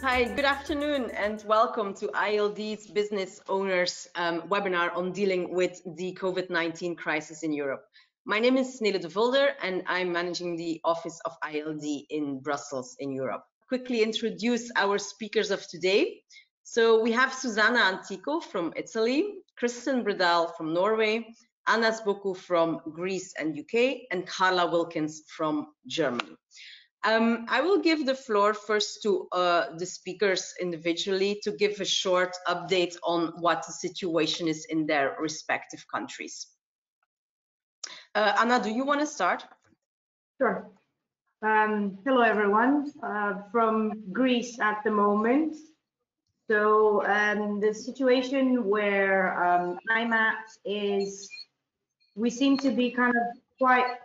Hi, good afternoon and welcome to IALD's Business Owners webinar on dealing with the COVID-19 crisis in Europe. My name is Nele de Vulder and I'm managing the office of IALD in Brussels in Europe. Quickly introduce our speakers of today. So we have Susanna Antico from Italy, Kristen Bredal from Norway, Anna Zboku from Greece and UK, and Carla Wilkins from Germany. I will give the floor first to the speakers individually to give a short update on what the situation is in their respective countries. Anna, do you want to start? Sure. Hello, everyone. From Greece at the moment. So the situation where I'm at is we seem to be kind of quite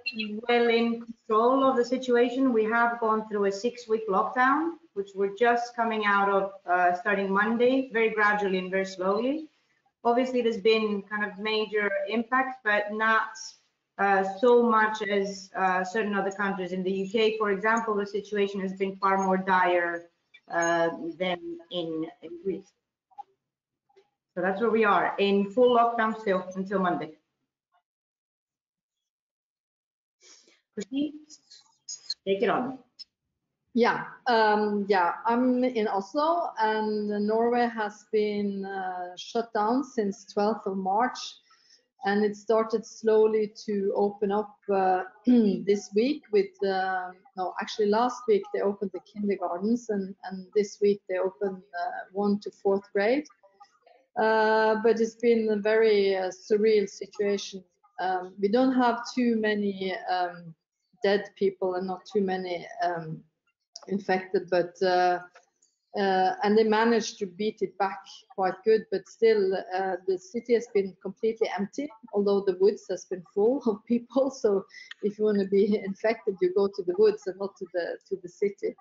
well in control of the situation. We have gone through a 6-week lockdown, which we're just coming out of starting Monday, very gradually and very slowly. Obviously, there's been kind of major impacts, but not so much as certain other countries. In the UK, for example, the situation has been far more dire than in Greece. So that's where we are, in full lockdown still until Monday. Proceed. Take it on. Yeah, I'm in Oslo, and Norway has been shut down since 12th of March, and it started slowly to open up this week with, no, actually last week they opened the kindergartens, and this week they opened 1 to 4th grade. But it's been a very surreal situation. We don't have too many dead people and not too many infected, but and they managed to beat it back quite good, but still the city has been completely empty, although the woods has been full of people. So if you want to be infected, you go to the woods and not to the city.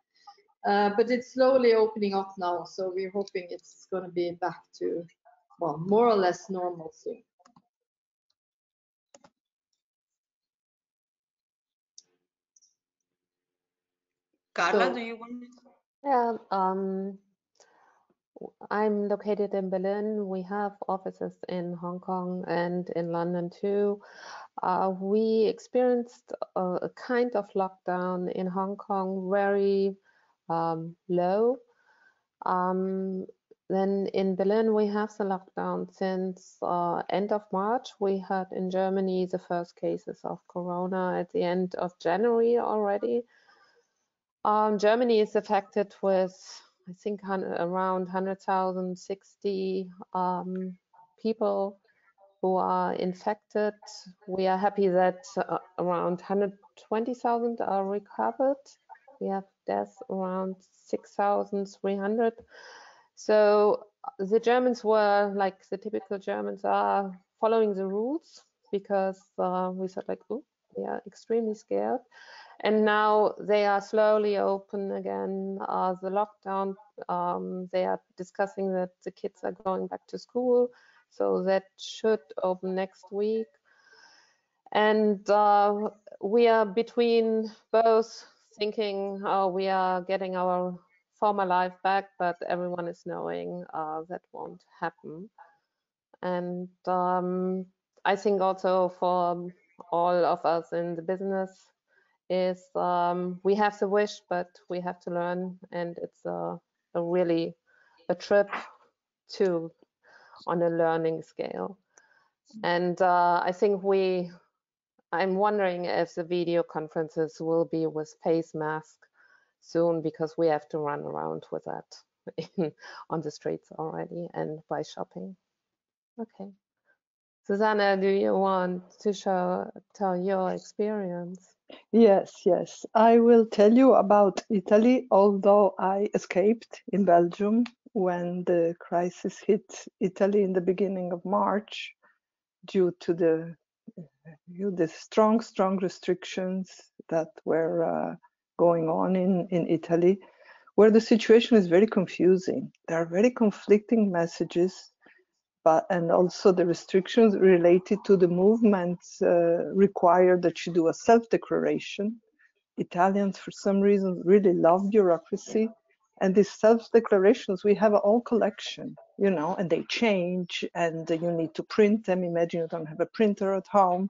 But it's slowly opening up now, so we're hoping it's going to be back to, well, more or less normal soon. Carla, do you want to? Yeah, I'm located in Berlin. We have offices in Hong Kong and in London too. We experienced a kind of lockdown in Hong Kong, very low. Then in Berlin, we have the lockdown since end of March. We had in Germany the first cases of corona at the end of January already. Germany is affected with, I think, around 100,060 people who are infected. We are happy that around 120,000 are recovered. We have deaths around 6,300. So the Germans were, like the typical Germans are, following the rules, because we said like, oh, we are extremely scared. And now they are slowly open again. The lockdown, they are discussing that the kids are going back to school, so that should open next week. And we are between both thinking, oh, we are getting our former life back, but everyone is knowing that won't happen. And I think also for all of us in the business, is we have the wish, but we have to learn, and it's really a trip to on a learning scale. And I think I'm wondering if the video conferences will be with face mask soon, because we have to run around with that on the streets already and by shopping. Okay. Susanna, do you want to tell your experience? Yes, I will tell you about Italy, although I escaped in Belgium when the crisis hit Italy in the beginning of March due to the strong restrictions that were going on in Italy, where the situation is very confusing. There are very conflicting messages, and also the restrictions related to the movements require that you do a self-declaration. Italians, for some reason, really love bureaucracy, And these self-declarations, we have a whole collection, you know, and they change, and you need to print them. Imagine you don't have a printer at home.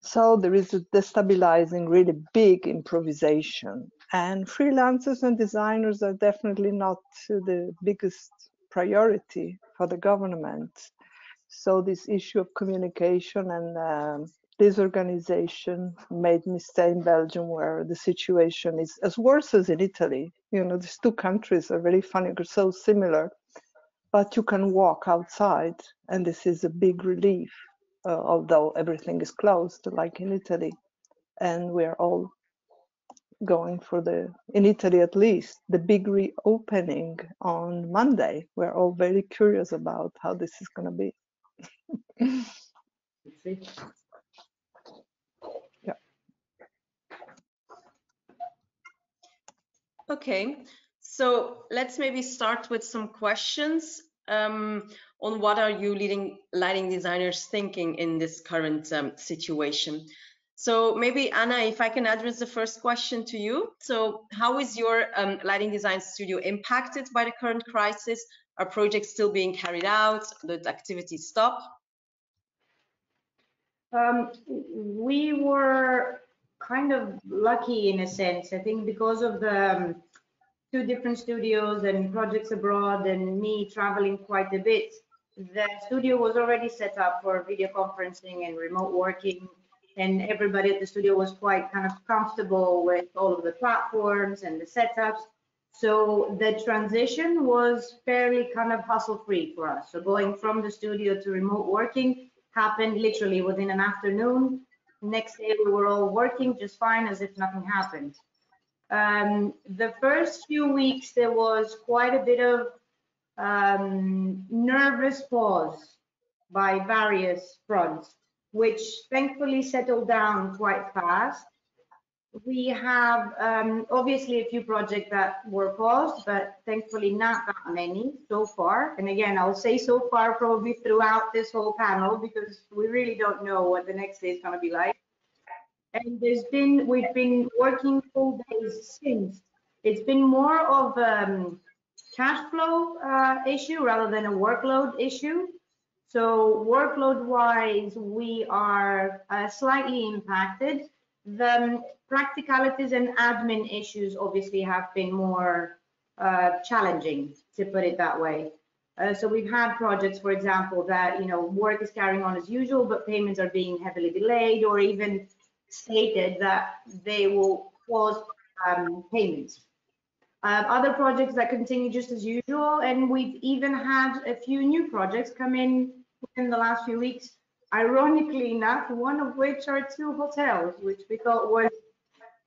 So there is a destabilizing, really big improvisation. And freelancers and designers are definitely not the biggest priority for the government. So this issue of communication and disorganization made me stay in Belgium, where the situation is as worse as in Italy. You know, these two countries are very funny, they're so similar, but you can walk outside, and this is a big relief, although everything is closed, like in Italy. And we're all going for in Italy at least, the big reopening on Monday. We're all very curious about how this is going to be. Yeah. Okay, so let's maybe start with some questions on what are you lighting designers thinking in this current situation. So maybe Anna, if I can address the first question to you. So how is your lighting design studio impacted by the current crisis? Are projects still being carried out? Did activities stop? We were kind of lucky in a sense, I think, because of the two different studios and projects abroad and me traveling quite a bit. The studio was already set up for video conferencing and remote working, and everybody at the studio was quite kind of comfortable with all of the platforms and the setups. So the transition was fairly kind of hustle-free for us. So going from the studio to remote working happened literally within an afternoon. Next day we were all working just fine as if nothing happened. The first few weeks there was quite a bit of nervous pause by various fronts, which thankfully settled down quite fast. We have obviously a few projects that were paused, but thankfully not that many so far. And again, I'll say so far probably throughout this whole panel, because we really don't know what the next day is going to be like. And we've been working full days since. It's been more of cash flow issue rather than a workload issue. So workload wise, we are slightly impacted. The practicalities and admin issues obviously have been more challenging, to put it that way. So we've had projects, for example, that, you know, work is carrying on as usual, but payments are being heavily delayed, or even stated that they will pause payments. Other projects that continue just as usual, and we've even had a few new projects come in the last few weeks. Ironically enough, one of which are two hotels, which we thought was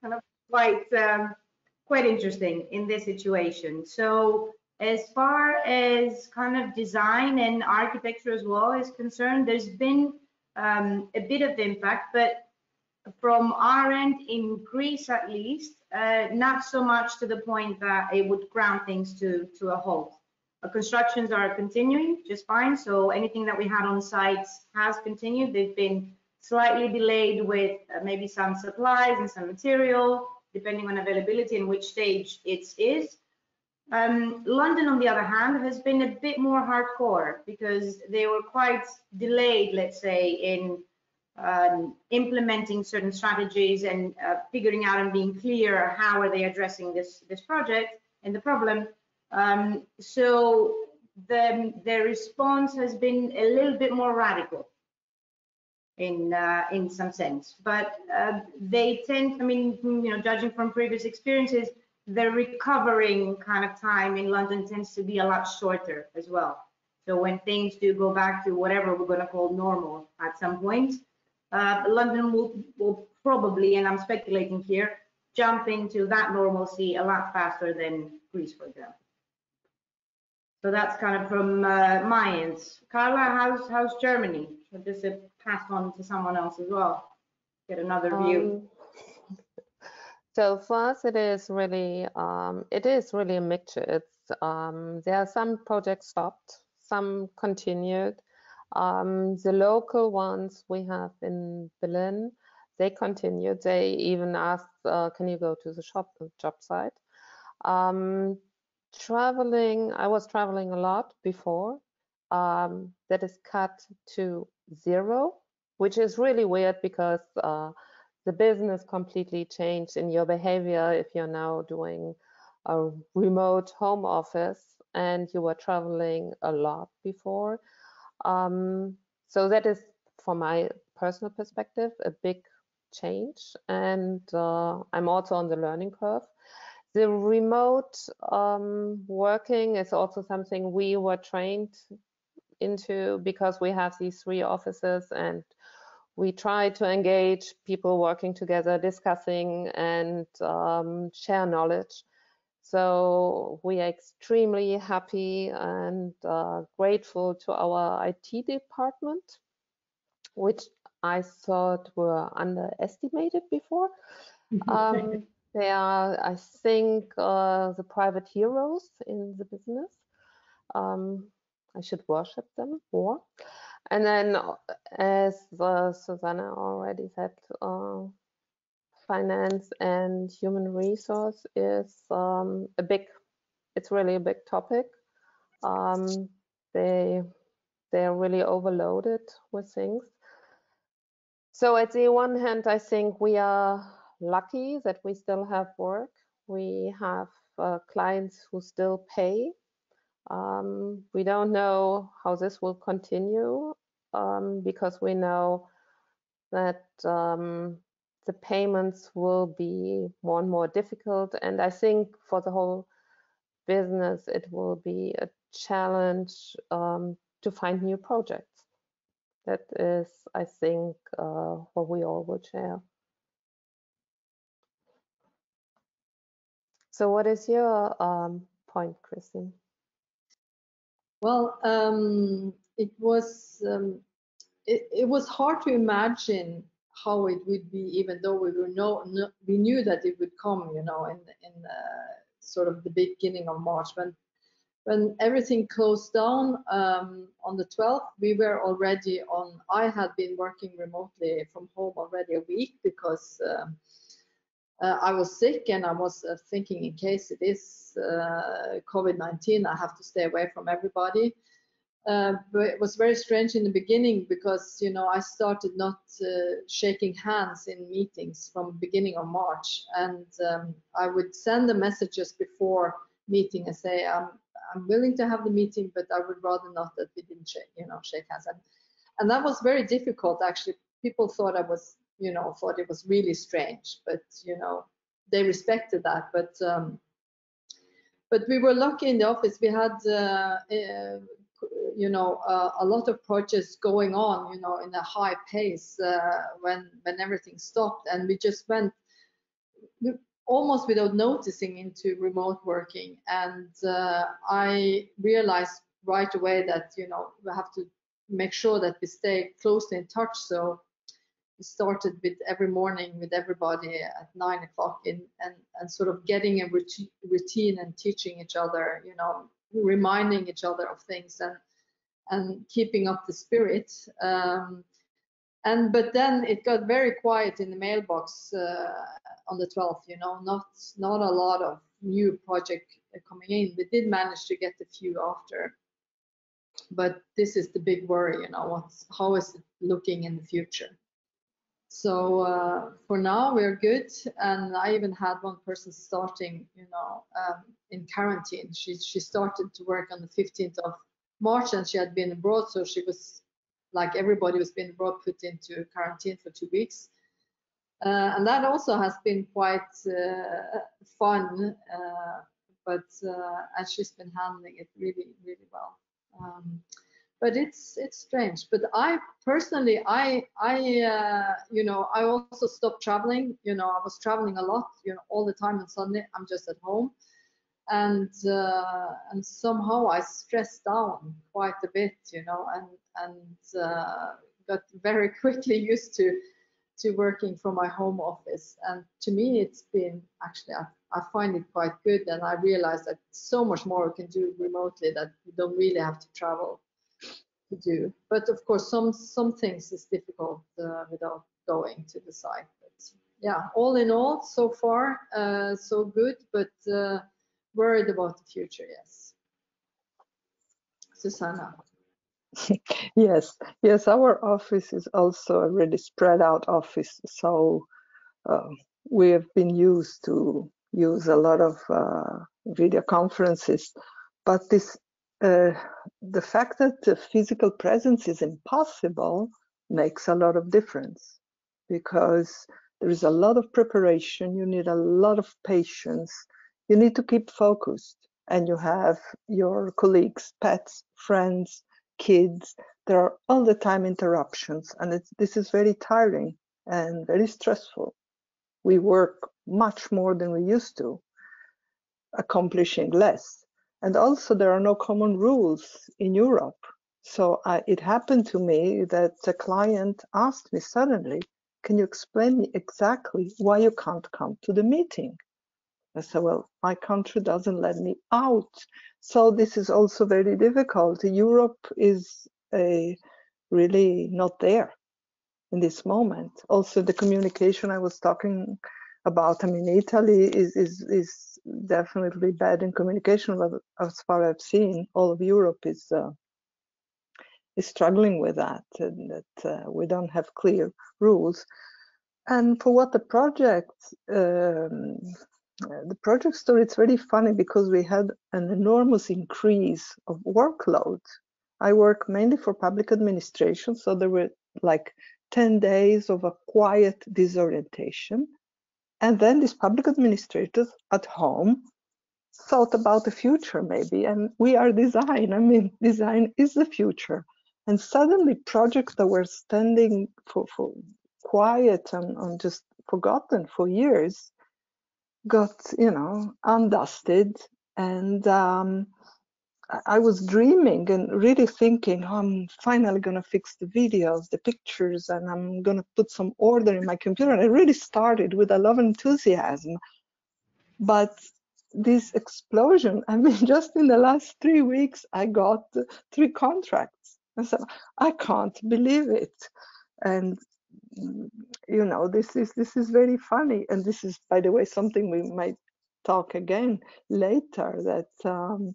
kind of quite interesting in this situation. So as far as kind of design and architecture as well is concerned, there's been a bit of impact, but from our end in Greece at least, not so much to the point that it would ground things to a halt. Constructions are continuing just fine, so anything that we had on sites has continued. They've been slightly delayed with maybe some supplies and some material, depending on availability and which stage it is. London, on the other hand, has been a bit more hardcore because they were quite delayed, let's say, in implementing certain strategies and figuring out and being clear how are they addressing this project and the problem. So the response has been a little bit more radical in some sense, but they tend, I mean, you know, judging from previous experiences, the recovering kind of time in London tends to be a lot shorter as well. So when things do go back to whatever we're going to call normal at some point, London will probably, and I'm speculating here, jump into that normalcy a lot faster than Greece, for example. So that's kind of from my end. Carla, how's Germany? I'll just pass on to someone else as well, get another view. So for us, it is really a mixture. It's there are some projects stopped, some continued. The local ones we have in Berlin, they continued. They even asked, can you go to the job site? Traveling, I was traveling a lot before. That is cut to 0, which is really weird because the business completely changed in your behavior if you're now doing a remote home office and you were traveling a lot before. So that is, from my personal perspective, a big change, and I'm also on the learning curve. The remote working is also something we were trained into because we have these 3 offices and we try to engage people working together, discussing and share knowledge. So we are extremely happy and grateful to our IT department, which I thought were underestimated before. They are, I think, the private heroes in the business. I should worship them more. And then, as Susanna already said, finance and human resource is it's really a big topic. They're really overloaded with things. So at the one hand, I think we are lucky that we still have work. We have clients who still pay. We don't know how this will continue because we know that the payments will be more and more difficult. And I think for the whole business, it will be a challenge to find new projects. That is, I think, what we all would share. So what is your point, Christine? Well, it was hard to imagine how it would be, even though we knew that it would come, you know, in sort of the beginning of March when everything closed down on the 12th. We were already on. I had been working remotely from home already a week because I was sick, and I was thinking, in case it is COVID-19, I have to stay away from everybody. But it was very strange in the beginning because, you know, I started not shaking hands in meetings from beginning of March, and I would send the messages before meeting and say, I'm willing to have the meeting, but I would rather not that we didn't shake hands. And that was very difficult, actually. People thought I was, you know, thought it was really strange, but, you know, they respected that. But we were lucky in the office. We had, you know, a lot of projects going on, you know, in a high pace when everything stopped, and we just went almost without noticing into remote working. And I realized right away that, you know, we have to make sure that we stay closely in touch. So we started with every morning with everybody at 9 o'clock and sort of getting a routine and teaching each other, you know, reminding each other of things and keeping up the spirit. But then it got very quiet in the mailbox on the 12th, you know, not a lot of new project coming in. We did manage to get a few after, but this is the big worry, you know, how is it looking in the future? So for now we're good, and I even had one person starting, you know, in quarantine. She started to work on the 15th of March, and she had been abroad, so she was, like everybody was being abroad, put into quarantine for 2 weeks. And that also has been quite fun, and she's been handling it really, really well. But it's strange. But I personally, you know, I also stopped traveling. You know, I was traveling a lot, you know, all the time on Sunday. I'm just at home, and somehow I stressed down quite a bit, you know, and got very quickly used to working from my home office. And to me, it's been actually, I find it quite good, and I realize that so much more we can do remotely that you don't really have to travel to do. But of course, some things is difficult without going to the site. But yeah, all in all, so far so good. But worried about the future, yes. Susanna. Yes, yes, our office is also a really spread out office. So we have been used to use a lot of video conferences, but the fact that the physical presence is impossible makes a lot of difference, because there is a lot of preparation, you need a lot of patience, you need to keep focused, and you have your colleagues, pets, friends, kids. There are all the time interruptions, and this is very tiring and very stressful. We work much more than we used to, accomplishing less. And also there are no common rules in Europe. So it happened to me that a client asked me suddenly, can you explain me exactly why you can't come to the meeting? I said, well, my country doesn't let me out. So this is also very difficult. Europe is really not there in this moment. Also, the communication I was talking about, I mean, Italy is definitely bad in communication, but as far as I've seen, all of Europe is struggling with that, and that we don't have clear rules. And for what the project story, it's very funny because we had an enormous increase of workload. I work mainly for public administration, so there were like 10 days of a quiet disorientation. And then these public administrators at home thought about the future maybe, and we are design. I mean, design is the future. And suddenly projects that were standing for quiet and just forgotten for years got, undusted. And I was dreaming and really thinking, oh, I'm finally going to fix the videos, the pictures, and I'm going to put some order in my computer. And I really started with a lot of enthusiasm. But this explosion, I mean, just in the last 3 weeks, I got 3 contracts. And so I can't believe it. And this is very funny. And this is, by the way, something we might talk again later, that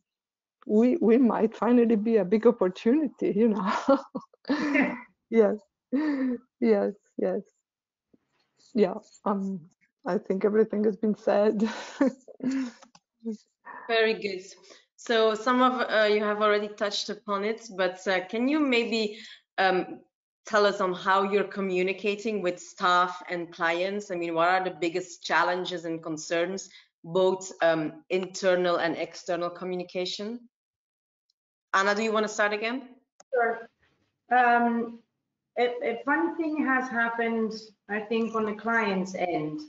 we might finally be a big opportunity, Yes, yes, yes. Yeah, I think everything has been said. Very good. So some of you have already touched upon it, but can you maybe tell us on how you're communicating with staff and clients? I mean, what are the biggest challenges and concerns, both internal and external communication? Anna, do you want to start again? Sure. A funny thing has happened, I think, on the client's end.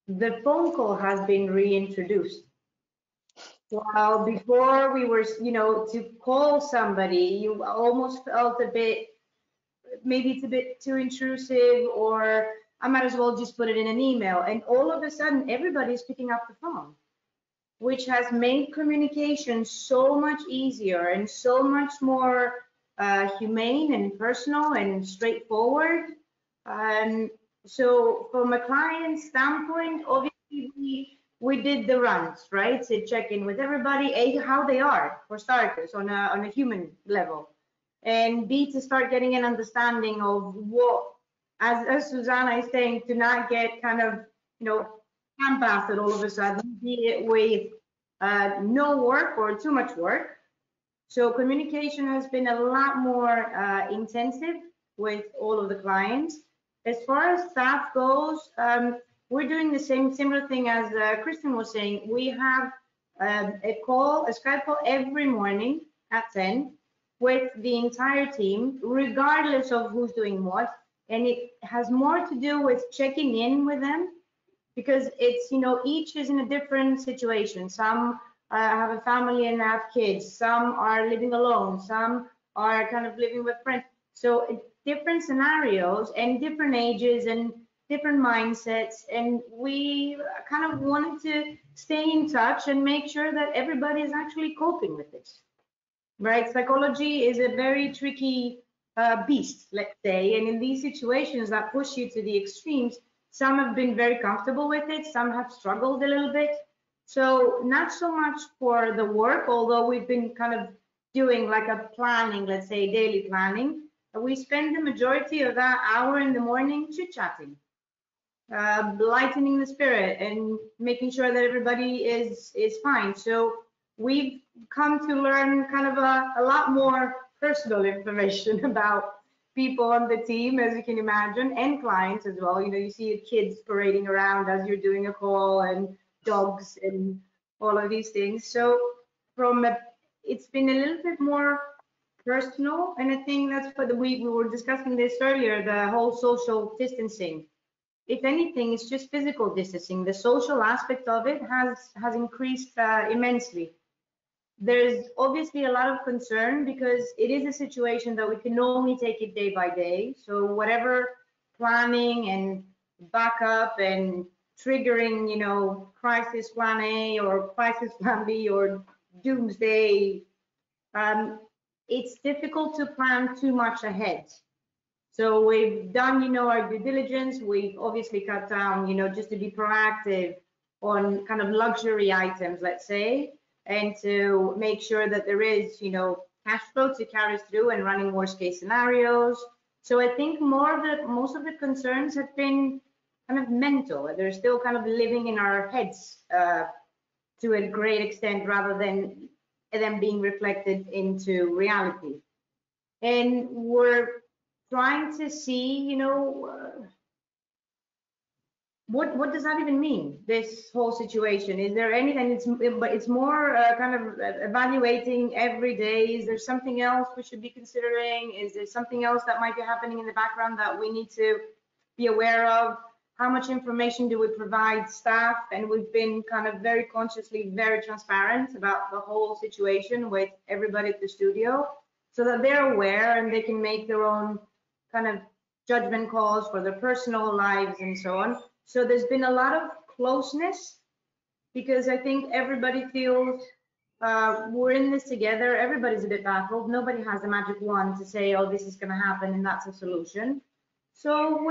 The phone call has been reintroduced. While before we were, to call somebody, you almost felt a bit, maybe it's a bit too intrusive, or I might as well just put it in an email. And all of a sudden, everybody's picking up the phone, which has made communication so much easier and so much more humane and personal and straightforward. So from a client standpoint, obviously we did the runs, right? To check in with everybody, A, how they are, for starters, on a human level, and B, to start getting an understanding of what, as Susanna is saying, to not get kind of, lambasted all of a sudden, be it with no work or too much work. So communication has been a lot more intensive with all of the clients. As far as staff goes, we're doing the similar thing as Kristen was saying. We have a Skype call every morning at 10 with the entire team, regardless of who's doing what. And it has more to do with checking in with them, because it's, each is in a different situation. Some have a family and have kids, some are living alone, some are kind of living with friends. So different scenarios and different ages and different mindsets, and we kind of wanted to stay in touch and make sure that everybody is actually coping with this, right? Psychology is a very tricky beast, let's say, and in these situations that push you to the extremes, some have been very comfortable with it, some have struggled a little bit. So not so much for the work, although we've been kind of doing like a planning, let's say daily planning. We spend the majority of that hour in the morning chit-chatting, lightening the spirit and making sure that everybody is fine. So we've come to learn kind of a lot more personal information about people on the team, as you can imagine, and clients as well. You know, you see kids parading around as you're doing a call, and dogs and all of these things. So it's been a little bit more personal, and I think that's what we were discussing this earlier, the whole social distancing. If anything, it's just physical distancing. The social aspect of it has increased immensely. There's obviously a lot of concern because it is a situation that we can only take it day by day. So whatever planning and backup and triggering, you know, crisis plan A or crisis plan B or doomsday, it's difficult to plan too much ahead. So we've done, you know, our due diligence. We've obviously cut down, you know, just to be proactive on kind of luxury items, let's say, and to make sure that there is, you know, cash flow to carry us through and running worst case scenarios. So I think most of the concerns have been kind of mental. They're still kind of living in our heads to a great extent, rather than them being reflected into reality. And we're trying to see, you know, what does that even mean, this whole situation? Is there anything? It's more kind of evaluating every day. Is there something else we should be considering? Is there something else that might be happening in the background that we need to be aware of? How much information do we provide staff? And we've been kind of very consciously very transparent about the whole situation with everybody at the studio, so that they're aware and they can make their own kind of judgment calls for their personal lives and so on. So there's been a lot of closeness, because I think everybody feels we're in this together. Everybody's a bit baffled. Nobody has the magic wand to say, oh, this is going to happen and that's a solution. So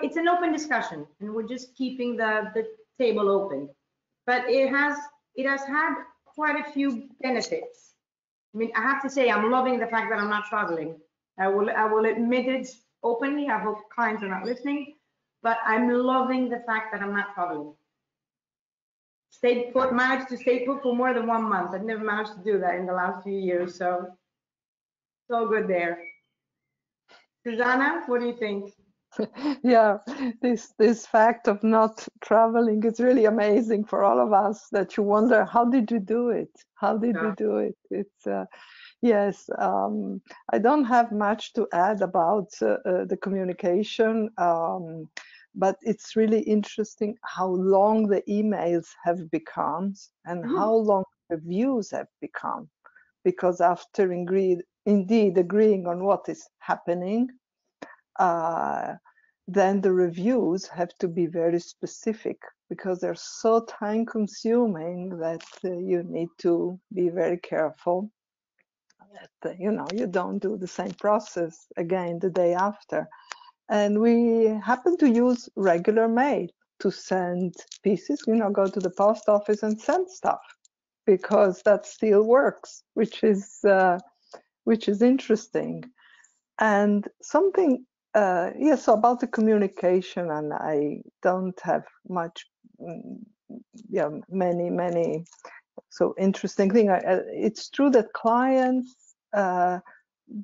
it's an open discussion, and we're just keeping the table open. But it has had quite a few benefits. I mean, I have to say, I'm loving the fact that I'm not traveling. I will admit it openly. I hope clients are not listening, but I'm loving the fact that I'm not traveling. Stayed put, managed to stay put for more than 1 month. I've never managed to do that in the last few years, so it's all good there. Susanna, what do you think? Yeah, this fact of not traveling is really amazing for all of us, that you wonder, how did you do it? How did you do it? It's yes, I don't have much to add about the communication, but it's really interesting how long the emails have become and how long the views have become, because after indeed agreeing on what is happening, then the reviews have to be very specific, because they're so time consuming that you need to be very careful that you know, you don't do the same process again the day after. And we happen to use regular mail to send pieces, you know, go to the post office and send stuff, because that still works, which is interesting. And something, so about the communication, and I don't have much, many so interesting thing. It's true that clients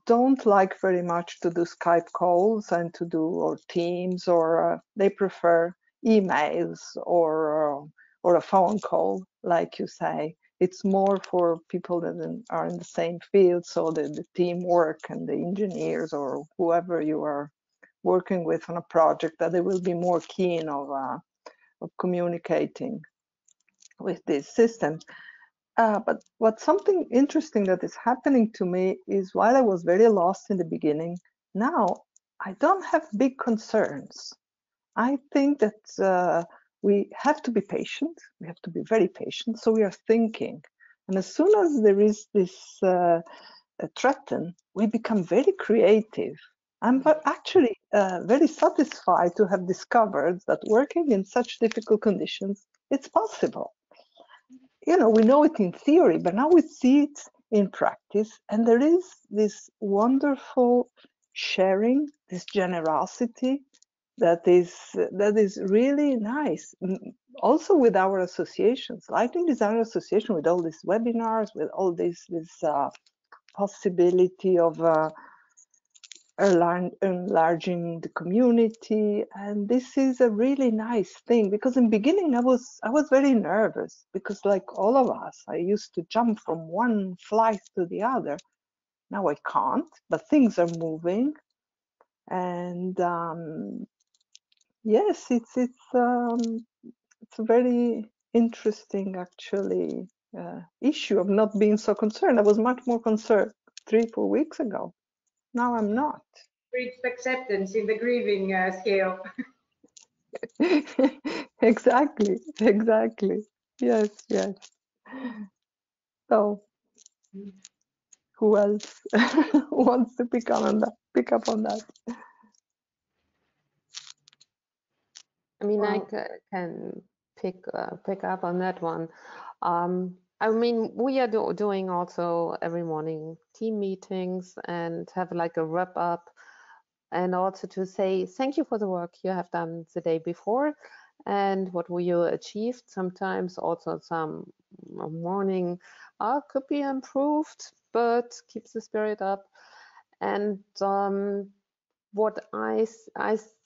don't like very much to do Skype calls and to do, or Teams, or they prefer emails or a phone call, like you say. It's more for people that are in the same field, so the teamwork and the engineers or whoever you are working with on a project, that they will be more keen of communicating with these systems. But what's something interesting that is happening to me is, while I was very lost in the beginning, now I don't have big concerns. I think that we have to be patient. We have to be very patient. So we are thinking. And as soon as there is this threat, we become very creative. I'm actually very satisfied to have discovered that working in such difficult conditions, it's possible. you know, we know it in theory, but now we see it in practice, and there is this wonderful sharing, this generosity that is really nice. Also with our associations, Lightning Designer Association, with all these webinars, with all this possibility of enlarging the community, and this is a really nice thing, because in the beginning I was very nervous, because like all of us, I used to jump from one flight to the other. Now I can't, but things are moving, and yes, it's a very interesting actually issue of not being so concerned. I was much more concerned 3-4 weeks ago. Now I'm not. Reached acceptance in the grieving scale. Exactly. Yes. So who else wants to pick up on that? I mean, I can pick up on that one. I mean, we are doing also every morning team meetings and have like a wrap up, and also to say thank you for the work you have done the day before and what you achieved. Sometimes also some morning could be improved, but keeps the spirit up. And what I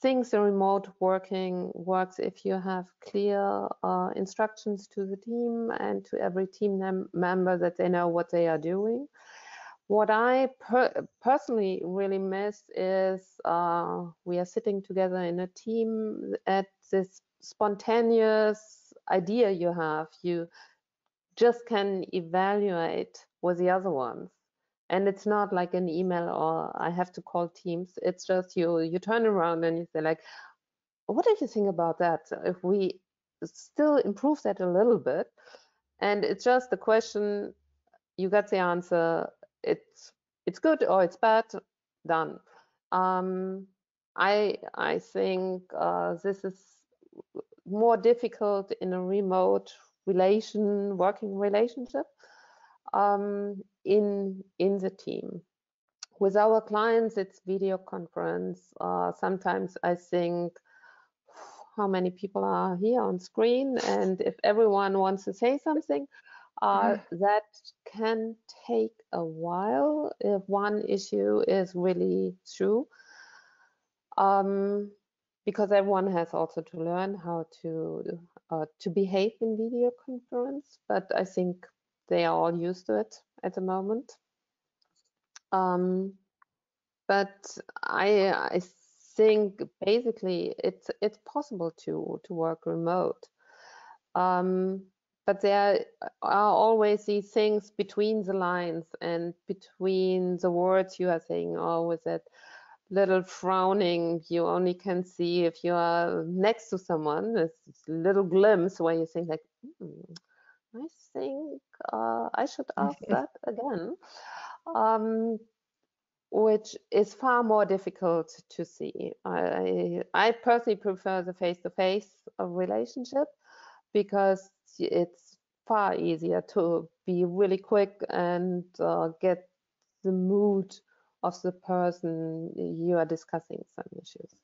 think the remote working works if you have clear instructions to the team and to every team member, that they know what they are doing. What I personally really miss is we are sitting together in a team at this spontaneous idea you have. You just can evaluate with the other ones. And it's not like an email or I have to call Teams. It's just you turn around and you say like, what do you think about that? If we still improve that a little bit, and it's just the question, you got the answer, it's good or it's bad, done. I think this is more difficult in a remote working relationship in the team. With our clients, it's video conference. Sometimes I think how many people are here on screen, and if everyone wants to say something, that can take a while if one issue is really true, because everyone has also to learn how to behave in video conference. But I think they are all used to it at the moment. But I think basically it's possible to work remote. But there are always these things between the lines and between the words you are saying, or with that little frowning you only can see if you are next to someone. This little glimpse where you think like, I think I should ask that again, which is far more difficult to see. I personally prefer the face-to-face relationship, because it's far easier to be really quick and get the mood of the person you are discussing some issues.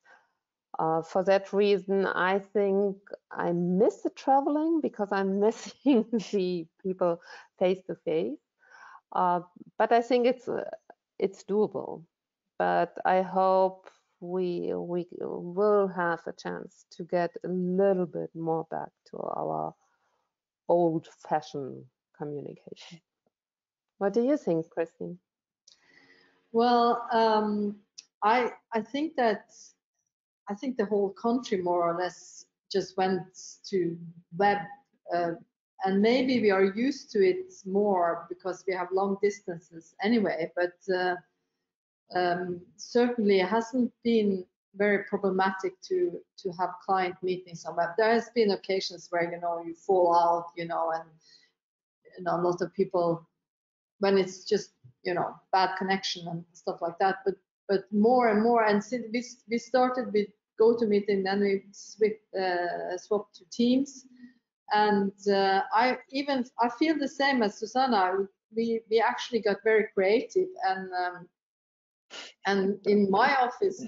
For that reason, I think I miss the traveling, because I'm missing the people face to face. But I think it's doable. But I hope we will have a chance to get a little bit more back to our old-fashioned communication. What do you think, Christine? Well, I think the whole country more or less just went to web, and maybe we are used to it more because we have long distances anyway. But certainly it hasn't been very problematic to have client meetings on web. There has been occasions where you fall out, and a lot of people, when it's just bad connection and stuff like that. But more and more, and since we started with GoToMeeting, then we swapped to Teams, And I feel the same as Susanna. We actually got very creative, and in my office,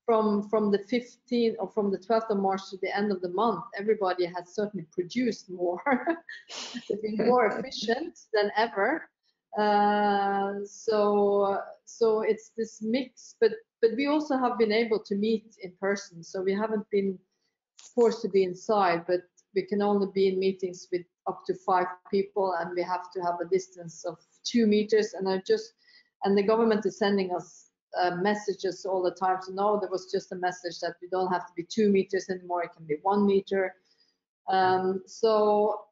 from the 15th or from the 12th of March to the end of the month, everybody has certainly produced more. They've been more efficient than ever. So it's this mix, but we also have been able to meet in person. So we haven't been forced to be inside, but we can only be in meetings with up to 5 people, and we have to have a distance of 2 meters. And the government is sending us messages all the time. So no, there was just a message that we don't have to be 2 meters anymore; it can be 1 meter. So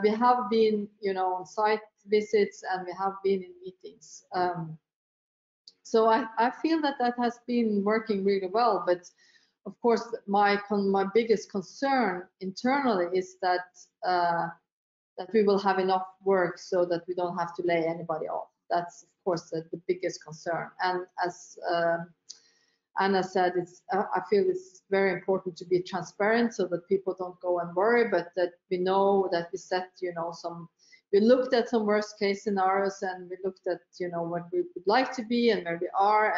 we have been, on site visits, and we have been in meetings. So I feel that has been working really well. But of course, my biggest concern internally is that we will have enough work so that we don't have to lay anybody off. That's of course the biggest concern. And as Anna said, I feel it's very important to be transparent so that people don't go and worry, but that we know that we set, we looked at some worst case scenarios, and we looked at, what we would like to be and where we are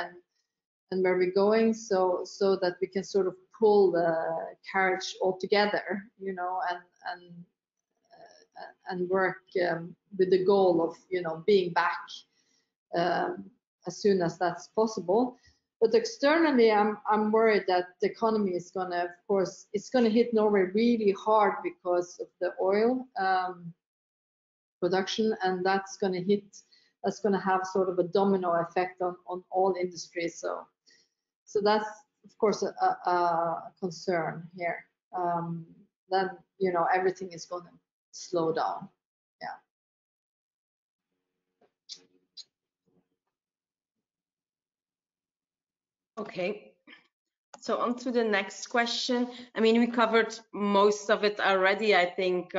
and where we're going, so that we can sort of pull the carriage all together, and work with the goal of, being back as soon as that's possible. But externally, I'm worried that the economy is going to, of course, it's going to hit Norway really hard because of the oil production, and that's going to have sort of a domino effect on all industries. So that's of course a concern here. Then everything is going to slow down. Yeah. Okay, so on to the next question. I mean, we covered most of it already. I think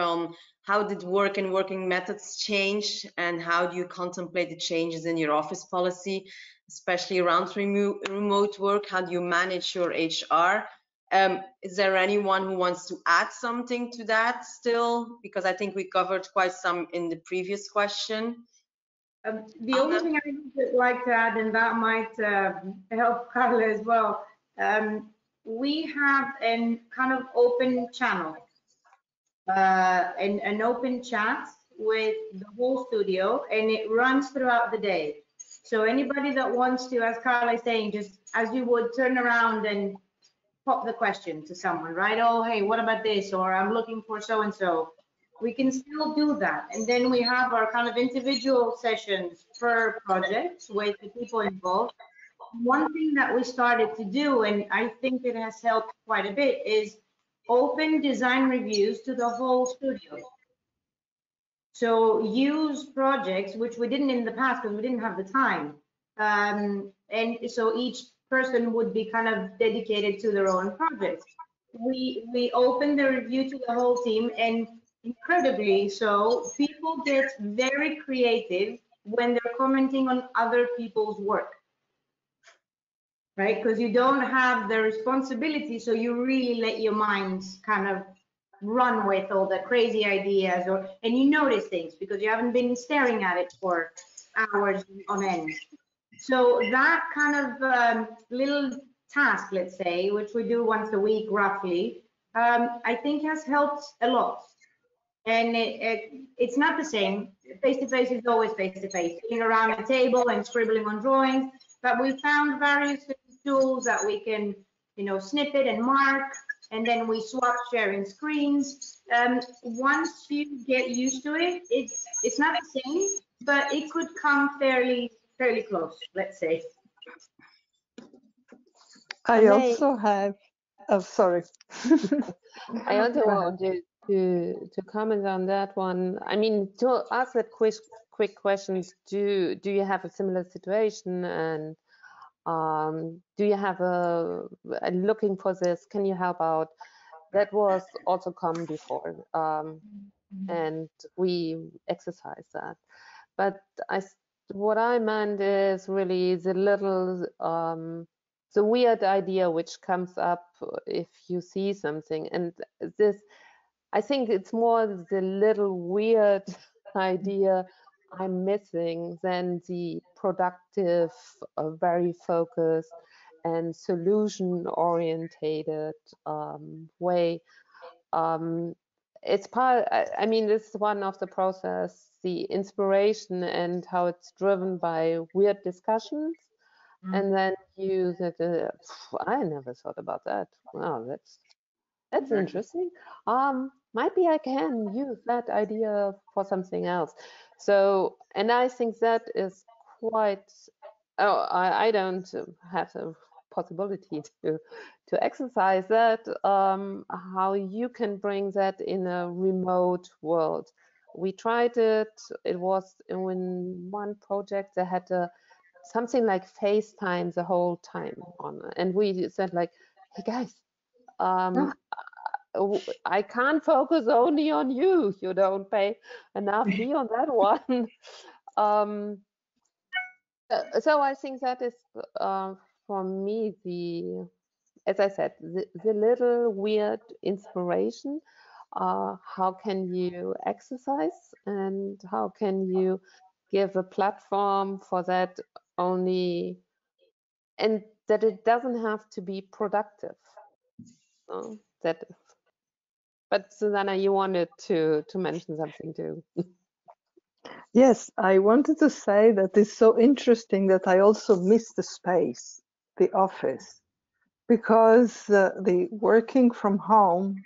how did work and working methods change, and how do you contemplate the changes in your office policy, especially around remote work? How do you manage your HR? Is there anyone who wants to add something to that still? Because I think we covered quite some in the previous question. The only thing I would like to add, and that might help Carla as well, we have an kind of open channel, an open chat with the whole studio, and it runs throughout the day. So anybody that wants to, as Carla is saying, just as you would turn around and pop the question to someone, right? Oh, hey, what about this? Or I'm looking for so-and-so. We can still do that. And then we have our kind of individual sessions per project with the people involved. One thing that we started to do, and I think it has helped quite a bit, is open design reviews to the whole studio. So use projects, which we didn't in the past because we didn't have the time. And so each person would be kind of dedicated to their own projects. We opened the review to the whole team, and incredibly so, people get very creative when they're commenting on other people's work, right? Because you don't have the responsibility, so you really let your minds kind of run with all the crazy ideas, and you notice things because you haven't been staring at it for hours on end. So that kind of little task, let's say, which we do once a week roughly, I think has helped a lot. And it's not the same. Face-to-face is always face-to-face, sitting around a table and scribbling on drawings, but we found various tools that we can, snip it and mark, and then we swap sharing screens. Once you get used to it, it's not the same, but it could come fairly close, let's say. I also have, oh, sorry. I also wanted to comment on that one. I mean, to ask that quick questions, do you have a similar situation, and do you have looking for this, can you help out? That was also common before, and we exercise that. But what I meant is really the little the weird idea which comes up if you see something, and this I think it's more the little weird idea I'm missing than the productive, very focused and solution orientated way. It's part, I mean, this is one of the process, the inspiration and how it's driven by weird discussions. And then you that I never thought about that. Wow, that's interesting. Maybe I can use that idea for something else. So, and I think that is quite. Oh, I don't have the possibility to exercise that. How you can bring that in a remote world. We tried it. It was in one project that had something like FaceTime the whole time on, and we said like, hey guys, I can't focus only on you. You don't pay enough fee on that one. So I think that is for me as I said, the little weird inspiration. How can you exercise and how can you give a platform for that only, and that it doesn't have to be productive. That is. But Susanna, you wanted to mention something too. Yes, I wanted to say that it's so interesting that I also miss the space, the office, because the working from home,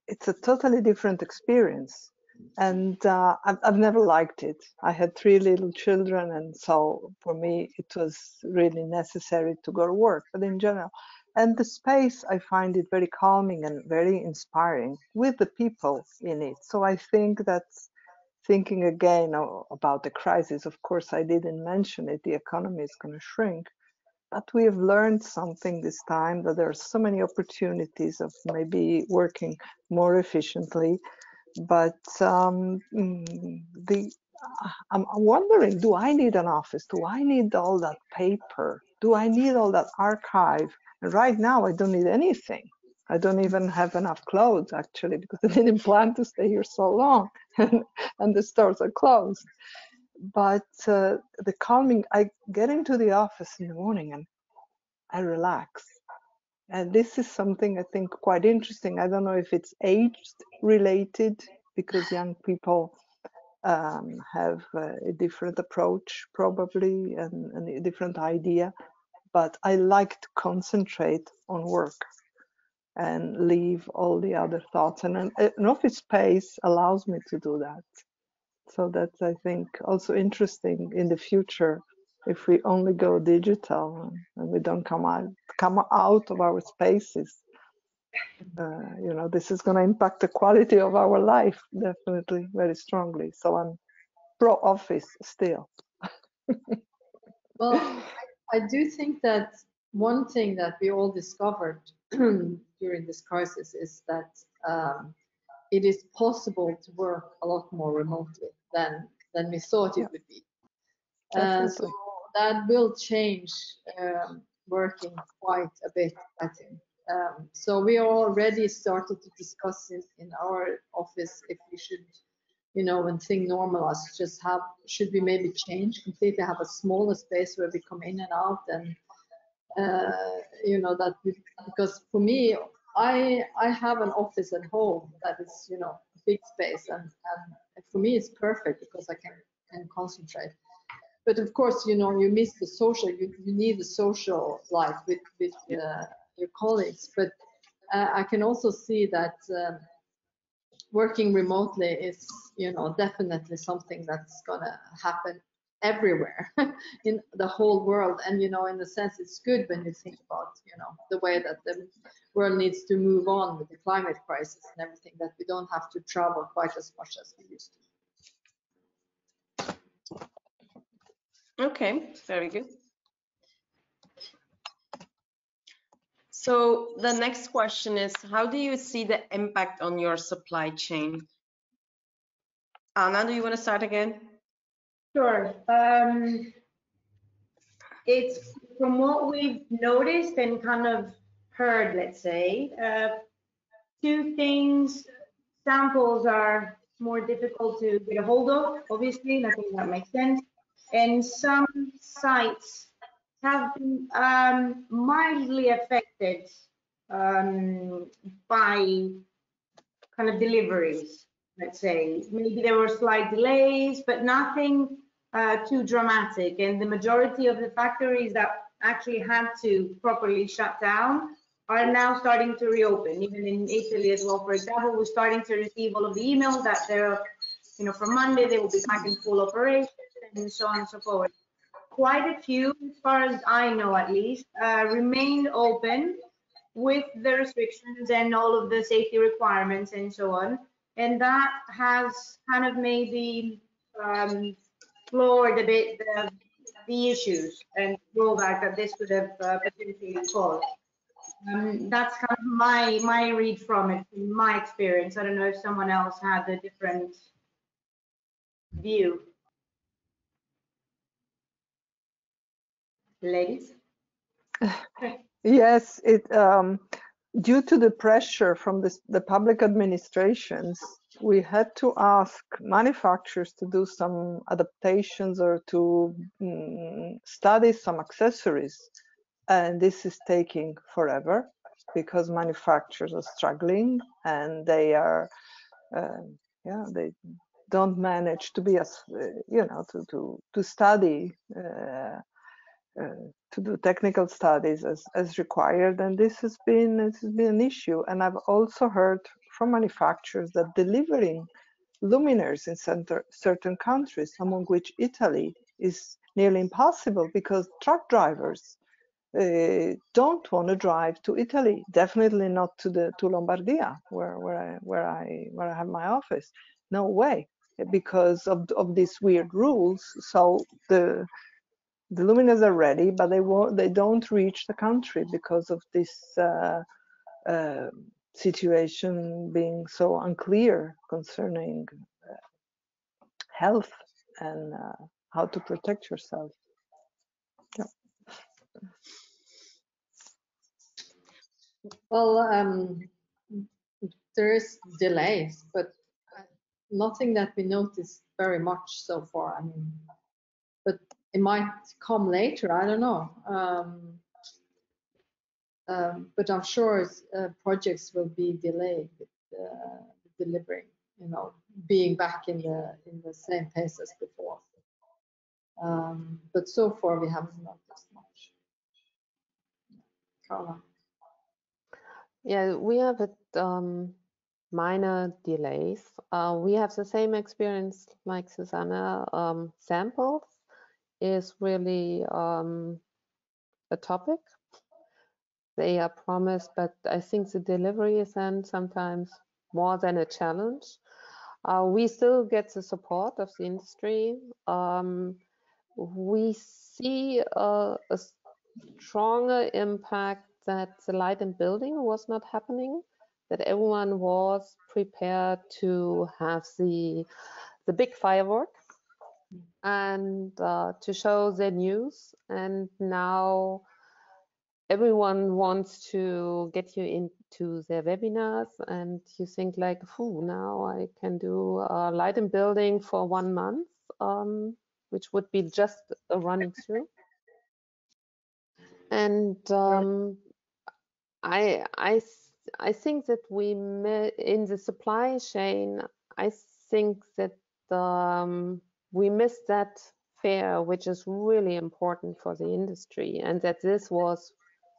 it's a totally different experience. And I've never liked it. I had 3 little children, and so for me, it was really necessary to go to work, but in general. And the space, I find it very calming and very inspiring with the people in it. So I think that's thinking again about the crisis. Of course, I didn't mention it. The economy is going to shrink. But we have learned something this time, that there are so many opportunities of maybe working more efficiently. But I'm wondering, do I need an office? Do I need all that paper? Do I need all that archive? And right now, I don't need anything. I don't even have enough clothes, actually, because I didn't plan to stay here so long, and the stores are closed. But the calming, I get into the office in the morning and I relax. And this is something I think quite interesting. I don't know if it's age related, because young people have a different approach probably, and a different idea. But I like to concentrate on work and leave all the other thoughts. And an office space allows me to do that. So that's, I think, also interesting in the future. If we only go digital and we don't come out of our spaces, you know, this is going to impact the quality of our life definitely very strongly. So I'm pro office still. Well, I do think that one thing that we all discovered during this crisis is that it is possible to work a lot more remotely than we thought it would be. So that will change working quite a bit, I think. So we already started to discuss in our office if we should, you know, when things normalize, just should we maybe change completely, have a smaller space where we come in and out, and you know, because for me, I have an office at home that is, you know, a big space, and for me it's perfect because I can concentrate. But of course, you know, you miss the social. You need the social life with your colleagues. But I can also see that working remotely is, you know, definitely something that's gonna happen everywhere in the whole world. And, you know, in a sense, it's good when you think about, you know, the way that the world needs to move on with the climate crisis and everything, that we don't have to travel quite as much as we used to. Okay, very good. So the next question is, how do you see the impact on your supply chain? Anna, do you want to start again? Sure. It's from what we've noticed and kind of heard, let's say, 2 things. samples are more difficult to get a hold of, obviously, and I think that makes sense. And some sites have been mildly affected by kind of deliveries, let's say. Maybe there were slight delays, but nothing too dramatic. And the majority of the factories that actually had to properly shut down are now starting to reopen, even in Italy as well. For example, we're starting to receive all of the emails that they're, you know, from Monday they will be back in full operation and so on and so forth. Quite a few, as far as I know at least, remained open with the restrictions and all of the safety requirements and so on. And that has kind of maybe floored a bit the issues and drawback that this could have potentially caused. That's kind of my read from it, in my experience. I don't know if someone else had a different view. Ladies? Yes, due to the pressure from the public administrations, we had to ask manufacturers to do some adaptations or to study some accessories. And this is taking forever because manufacturers are struggling and they are, they don't manage to be as, to study, to do technical studies as required, and this has been an issue. And I've also heard from manufacturers that delivering luminaires in certain countries, among which Italy, is nearly impossible because truck drivers don't want to drive to Italy, definitely not to Lombardia, where I have my office. No way, because of these weird rules. So the luminaires are ready, but they don't reach the country because of this situation being so unclear concerning health and how to protect yourself. Yeah. Well, there is delays, but nothing that we noticed very much so far. I mean, but it might come later. I don't know. But I'm sure projects will be delayed with delivering, you know, being back in the same pace as before. But so far we haven't noticed much. Carla. Yeah, we have minor delays. We have the same experience like Susanna. Samples is really a topic. They are promised, but I think the delivery is then sometimes more than a challenge. We still get the support of the industry. We see a stronger impact that the light and building was not happening, that everyone was prepared to have the big firework and to show their news. And now everyone wants to get you into their webinars, and you think like, now I can do light and building for 1 month, which would be just a running through. And I think that in the supply chain, I think that we missed that fair, which is really important for the industry, and that this was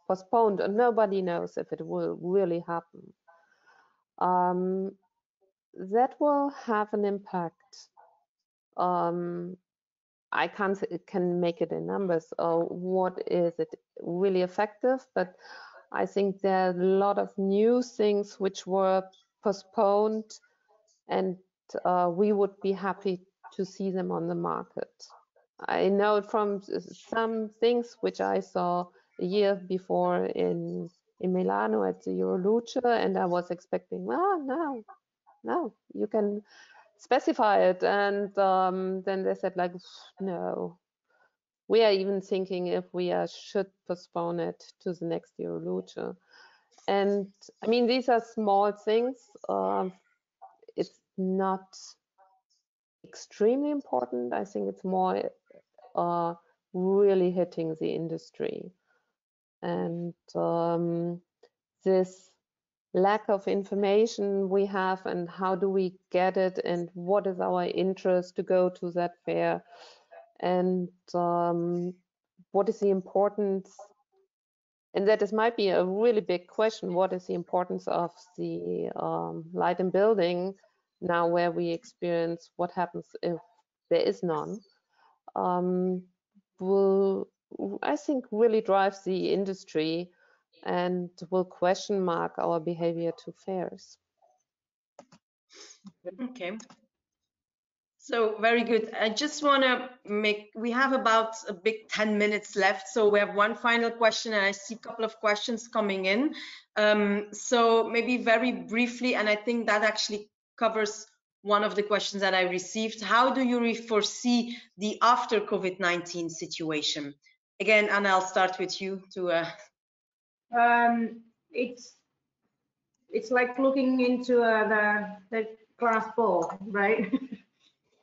postponed and nobody knows if it will really happen. That will have an impact. I can make it in numbers. What is it really effective? But I think there are a lot of new things which were postponed, and we would be happy to see them on the market. I know from some things which I saw a year before in Milano at the Euroluce, and I was expecting, no, you can specify it, and then they said like, no, we are even thinking if we should postpone it to the next Euroluce. And I mean, these are small things. not extremely important. I think it's more really hitting the industry. And this lack of information we have, and how do we get it, and what is our interest to go to that fair, and what is the importance, and that is might be a really big question, what is the importance of the light and building now, where we experience what happens if there is none, will, I think, really drives the industry and will question mark our behavior to fairs. Okay. So very good. I just want to we have about a big 10 minutes left. So we have one final question, and I see a couple of questions coming in. So maybe very briefly, and I think that actually covers one of the questions that I received. How do you foresee the after COVID-19 situation? Again, Anna, I'll start with you to. It's like looking into the glass ball, right?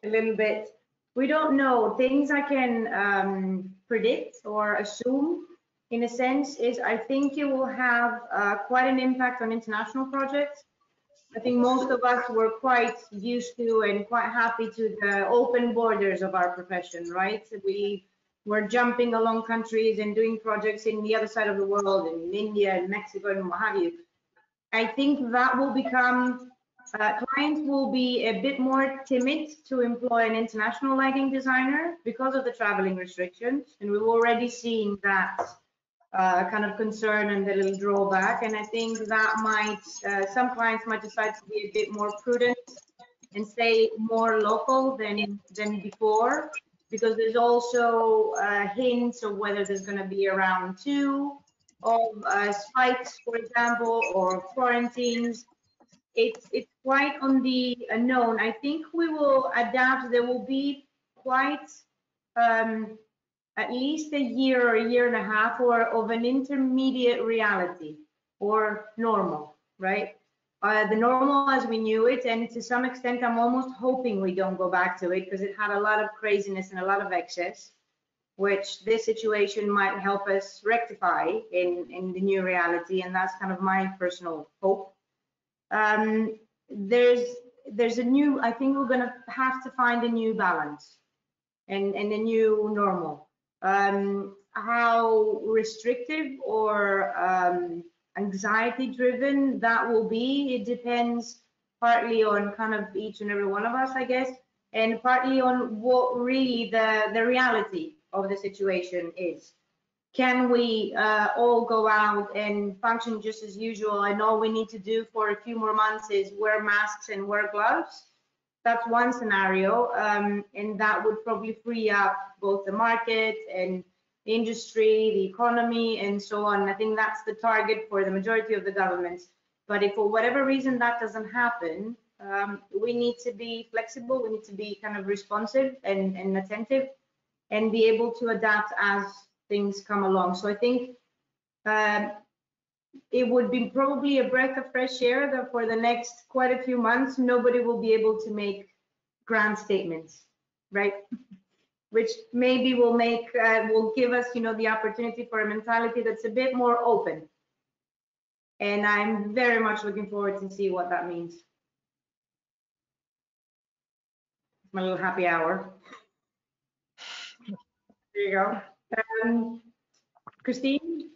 A little bit. We don't know. Things I can predict or assume, in a sense, is I think it will have quite an impact on international projects. I think most of us were quite used to and quite happy to the open borders of our profession, right? We were jumping along countries and doing projects in the other side of the world, in India and Mexico and what have you. I think that will become, clients will be a bit more timid to employ an international lighting designer because of the traveling restrictions. And we've already seen that kind of concern and the little drawback. And I think that might, some clients might decide to be a bit more prudent and stay more local than before, because there's also hints of whether there's going to be a round 2 of spikes, for example, or quarantines. It's quite on the unknown. I think we will adapt. There will be quite at least a year or a year and a half or of an intermediate reality or normal, right? The normal as we knew it, and to some extent I'm almost hoping we don't go back to it, because it had a lot of craziness and a lot of excess, which this situation might help us rectify in the new reality, and that's kind of my personal hope. There's a new, I think we're going to have to find a new balance and a new normal. How restrictive or anxiety driven that will be, it depends partly on kind of each and every one of us, I guess, and partly on what really the reality of the situation is. Can we all go out and function just as usual, and all we need to do for a few more months is wear masks and wear gloves? That's one scenario, and that would probably free up both the market and the industry, the economy, and so on. I think that's the target for the majority of the governments. But if for whatever reason that doesn't happen, we need to be flexible, we need to be kind of responsive and attentive, and be able to adapt as things come along. So I think it would be probably a breath of fresh air that for the next quite a few months, nobody will be able to make grand statements, right? Which maybe will make, will give us, you know, the opportunity for a mentality that's a bit more open. And I'm very much looking forward to see what that means. It's my little happy hour. There you go. Christine?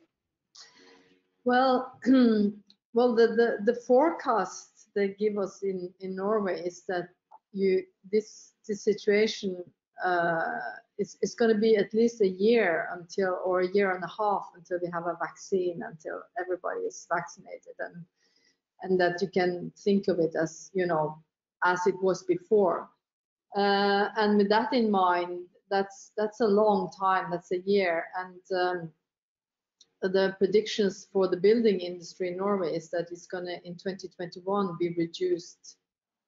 Well, well, the forecast they give us in Norway is that this situation is going to be at least a year until, or a year and a half until we have a vaccine, until everybody is vaccinated, and that you can think of it as, you know, as it was before. And with that in mind, that's a long time. That's a year, and the predictions for the building industry in Norway is that it's going to, in 2021, be reduced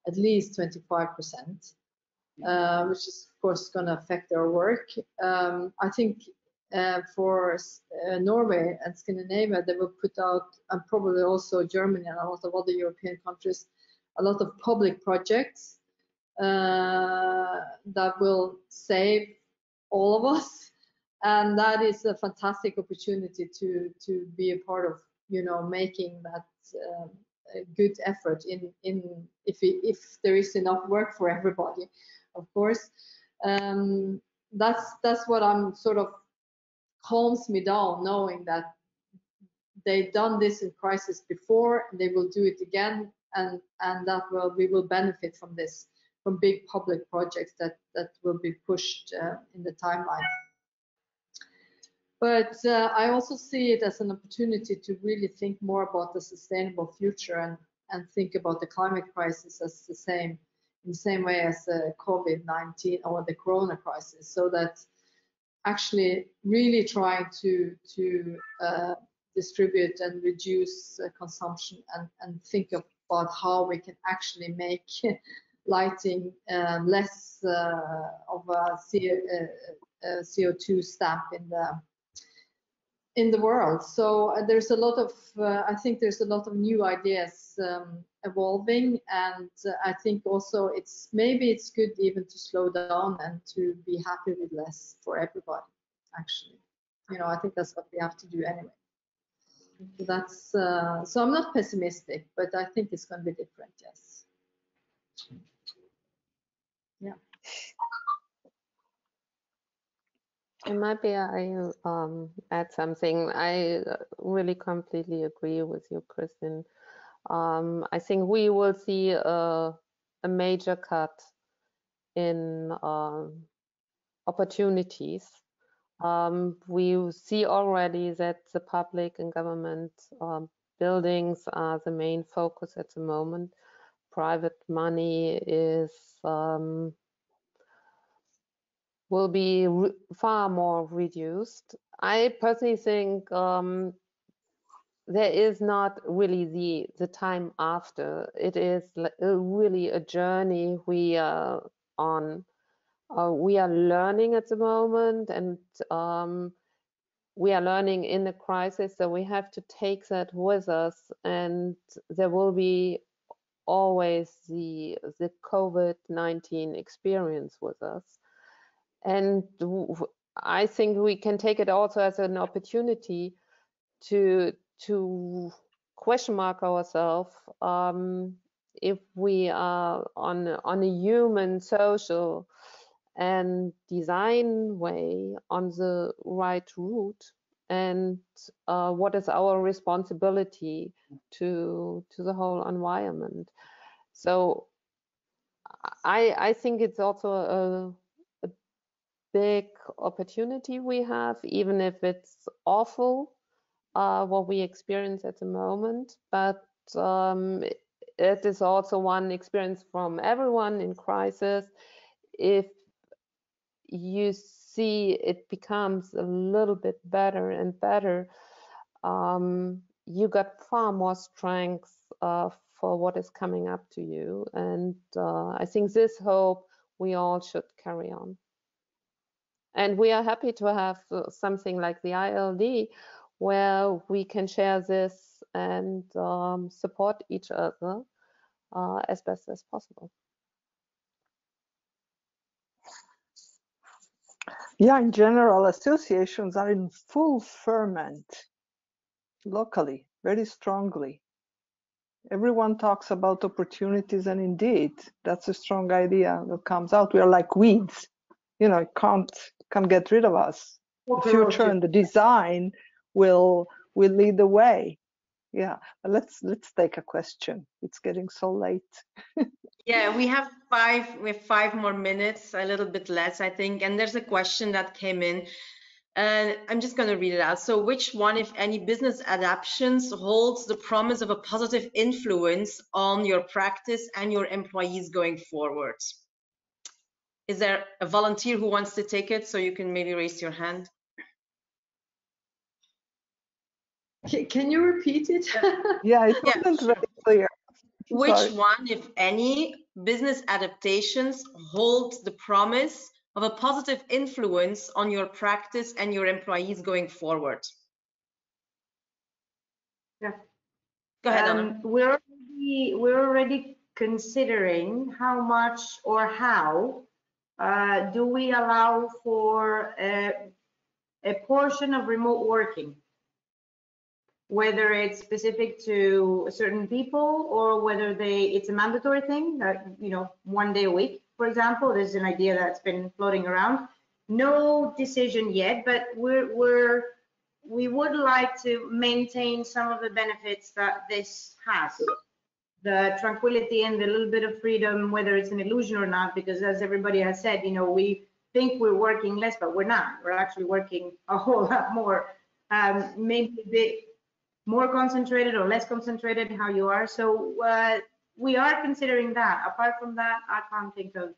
at least 25%, which is, of course, going to affect our work. I think for Norway and Scandinavia, they will put out, and probably also Germany and a lot of other European countries, a lot of public projects that will save all of us, and that is a fantastic opportunity to be a part of, making that a good effort in if there is enough work for everybody, of course. That's what I'm sort of calms me down, knowing that they've done this in crisis before, and they will do it again, and that we will benefit from this, from big public projects that will be pushed in the timeline. But I also see it as an opportunity to really think more about the sustainable future and think about the climate crisis as in the same way as the COVID-19 or the Corona crisis, so that actually really trying to distribute and reduce consumption and think about how we can actually make lighting less of a CO2 stamp in the world. So there's a lot of I think there's a lot of new ideas evolving, and I think also maybe it's good even to slow down and to be happy with less for everybody, actually. I think that's what we have to do anyway. So that's so I'm not pessimistic, but I think it's going to be different, yes. Yeah. And maybe I add something. I really completely agree with you, Kristin. I think we will see a major cut in opportunities. We see already that the public and government buildings are the main focus at the moment. Private money is will be far more reduced. I personally think there is not really the time after. It is really a journey we are on. We are learning at the moment, and we are learning in the crisis, so we have to take that with us, and there will be always the COVID-19 experience with us. And I think we can take it also as an opportunity to question mark ourselves if we are on a human, social, and design way on the right route, and what is our responsibility to the whole environment. So I think it's also a big opportunity we have, even if it's awful what we experience at the moment, but it is also one experience from everyone in crisis. If you see it becomes a little bit better and better, you got far more strength for what is coming up to you, and I think this hope we all should carry on. And we are happy to have something like the IALD, where we can share this and support each other as best as possible. Yeah, in general, associations are in full ferment locally, very strongly. Everyone talks about opportunities, and indeed, that's a strong idea that comes out. We are like weeds, it can't get rid of us. The future and the design will lead the way. Yeah, but let's take a question. It's getting so late. Yeah, we have 5 more minutes, a little bit less, I think. And there's a question that came in, and I'm just going to read it out. So, which one, if any, business adaptations holds the promise of a positive influence on your practice and your employees going forward? Is there a volunteer who wants to take it? So you can maybe raise your hand. Can you repeat it? Yeah, it wasn't very clear. Which one, if any, business adaptations hold the promise of a positive influence on your practice and your employees going forward? Yeah. Go ahead, Anna. We're already considering how much or how do we allow for a portion of remote working, whether it's specific to certain people or whether it's a mandatory thing, that, you know, 1 day a week, for example. There's an idea that's been floating around. No decision yet, but we would like to maintain some of the benefits that this has. The tranquility and the little bit of freedom, whether it's an illusion or not, because as everybody has said, you know, we think we're working less, but we're not. We're actually working a whole lot more, maybe a bit more concentrated or less concentrated, how you are. So we are considering that. Apart from that, I can't think of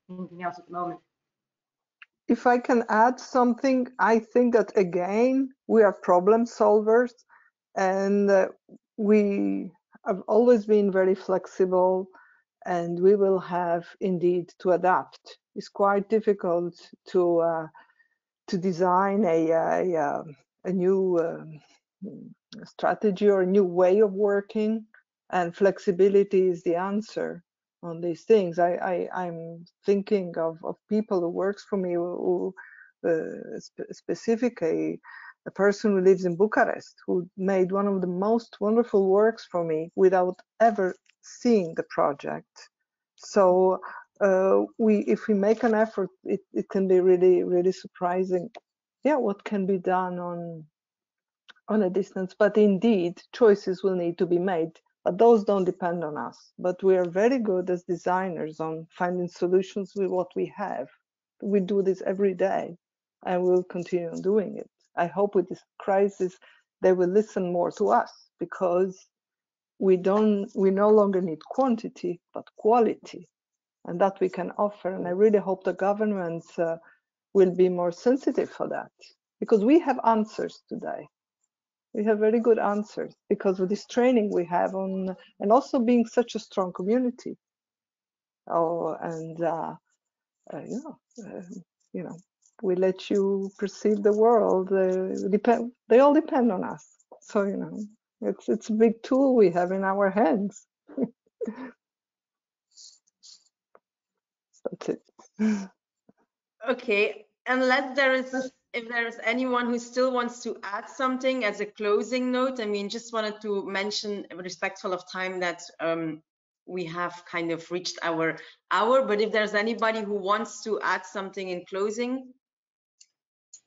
anything else at the moment. If I can add something, I think that again, we are problem solvers, and we have always been very flexible, and we will have indeed to adapt. It's quite difficult to design a new strategy or a new way of working, and flexibility is the answer on these things. I'm thinking of people who works for me, who specifically a person who lives in Bucharest, who made one of the most wonderful works for me without ever seeing the project. So if we make an effort, it can be really, really surprising. Yeah, what can be done on a distance, but indeed choices will need to be made, but those don't depend on us. But we are very good as designers on finding solutions with what we have. We do this every day, and we'll continue doing it. I hope with this crisis they will listen more to us, because we no longer need quantity but quality, and that we can offer. And I really hope the governments will be more sensitive for that, because we have answers today. We have very good answers because of this training we have on, and also being such a strong community. Oh, and you know, we let you perceive the world. They all depend on us. So, you know, it's a big tool we have in our hands. That's it. Okay, unless if there is anyone who still wants to add something as a closing note, I mean, just wanted to mention, respectful of time, that we have kind of reached our hour, but if there's anybody who wants to add something in closing.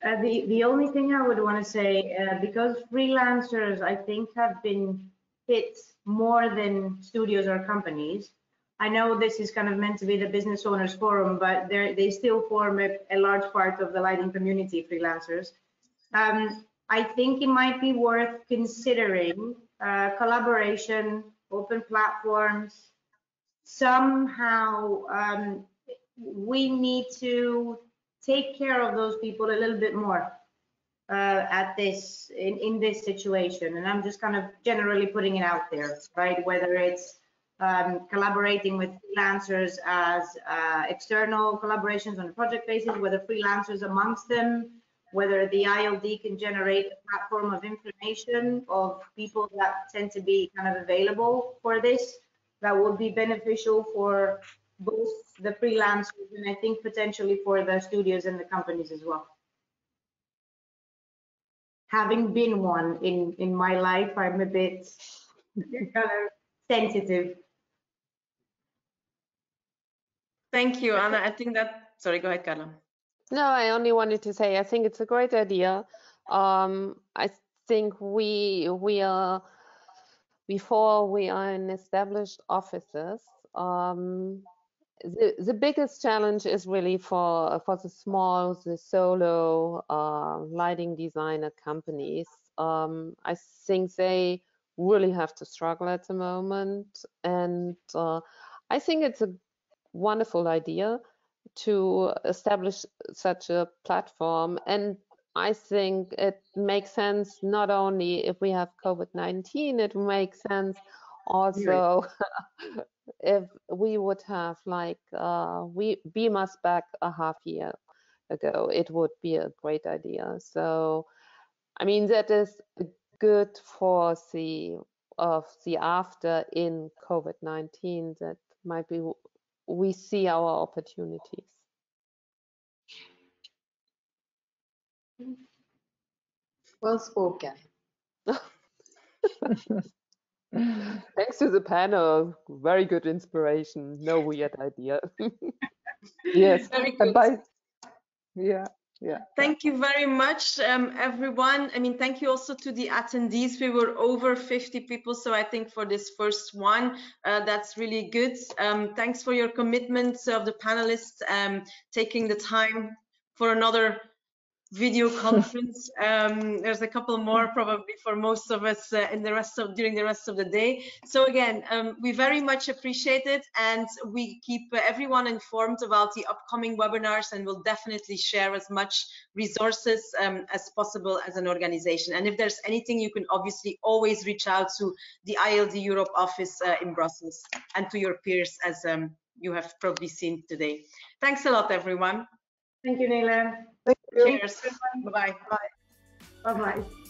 The only thing I would want to say, because freelancers, I think, have been hit more than studios or companies. I know this is kind of meant to be the business owners forum, but they still form a large part of the lighting community, freelancers. I think it might be worth considering collaboration, open platforms. Somehow we need to take care of those people a little bit more in this situation. And I'm just kind of generally putting it out there, right? Whether it's collaborating with freelancers as external collaborations on a project basis, whether freelancers amongst them, whether the IALD can generate a platform of information of people that tend to be kind of available for this, that would be beneficial for both the freelancers and I think potentially for the studios and the companies as well. Having been one in my life, I'm a bit kind of sensitive. Thank you, Anna. I think that, sorry, go ahead, Carla. No, I only wanted to say I think it's a great idea. I think we are, before we are in established offices, the biggest challenge is really for the small, the solo lighting designer companies. I think they really have to struggle at the moment, and I think it's a wonderful idea to establish such a platform. And I think it makes sense not only if we have COVID-19, it makes sense also if we would have like we beam us back a half year ago, it would be a great idea. So I mean, that is a good foresee of the after in COVID-19 that might be we see our opportunities. Well spoken. Thanks to the panel, very good inspiration. No weird idea. Yes. Very good. Thank you very much, everyone. I mean, thank you also to the attendees. We were over 50 people, so I think for this first one, that's really good. Thanks for your commitment of the panelists, taking the time for another video conference. There's a couple more probably for most of us during the rest of the day. So again, we very much appreciate it, and we keep everyone informed about the upcoming webinars, and we'll definitely share as much resources as possible as an organization. And if there's anything, you can obviously always reach out to the IALD Europe office in Brussels and to your peers, as you have probably seen today. Thanks a lot, everyone. Thank you, Nele. Cheers. Bye-bye. Bye-bye.